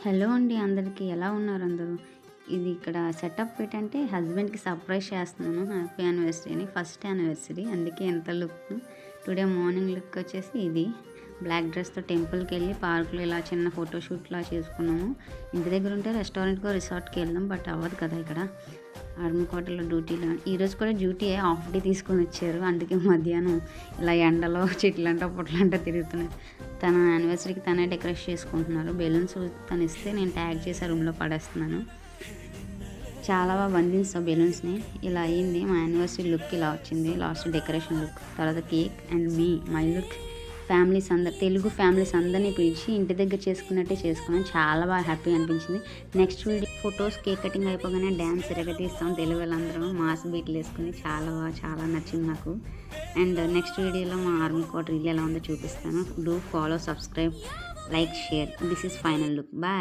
Hello అండి అందరికీ. ఎలా ఉన్నారు అందరూ? ఇది ఇక్కడ సెటప్ ఏంటంటే హస్బెండ్‌కి సర్ప్రైజ్ చేస్తున్నాను. హ్యాపీ యానివర్సరీ అని. ఫస్ట్ యానివర్సరీ అందుకే ఇంత లుక్. టుడే మార్నింగ్ లుక్ వచ్చేసి ఇది. బ్లాక్ డ్రెస్‌తో టెంపుల్‌కెళ్ళి పార్క్‌లో ఇలా చిన్న ఫోటోషూట్‌లా చేసుకున్నాము. ఇంటి దగ్గర ఉంటే రెస్టారెంట్‌కో, రిసార్ట్‌కి వెళ్దాం. బట్ అవ్వదు కదా ఇక్కడ. ఆర్మీ క్వార్టర్‌లో డ్యూటీలో. ఈరోజు కూడా డ్యూటీయే, హాఫ్ డే తీసుకొని వచ్చారు. అందుకే మధ్యాహ్నం ఇలా ఎండలో చెట్లంట పుట్లంట తిరుగుతున్నాయి. తన యానివర్సరీకి తనే డెకరేట్ చేసుకుంటున్నారు. బెలూన్స్ తను ఇస్తే నేను ట్యాగ్ చేసి ఆ రూమ్‌లో పడేస్తున్నాను. చాలా బాగా బంధించాం బెలూన్స్‌ని. ఇలా అయింది. మా యానివర్సరీ లుక్ ఇలా వచ్చింది. Last decoration look. తర్వాత cake and my look. Telugu families అందరిని పిలిచి ఇంటి దగ్గర చేసుకున్నట్టే చేసుకున్నాం. చాలా బాగా హ్యాపీ అనిపించింది. Next video photos, cake cutting అయిపోగానే డ్యాన్స్ ఇరగదీస్తాం తెలుగు వాళ్ళందరం మాస్ బీట్లు వేసుకుని. చాలా నచ్చింది నాకు. అండ్ నెక్స్ట్ వీడియోలో మా ఆర్మీ క్వార్టర్ ఇల్లు ఎలా ఉందో చూపిస్తాను. Do follow, subscribe, like, share. This is final look. Bye.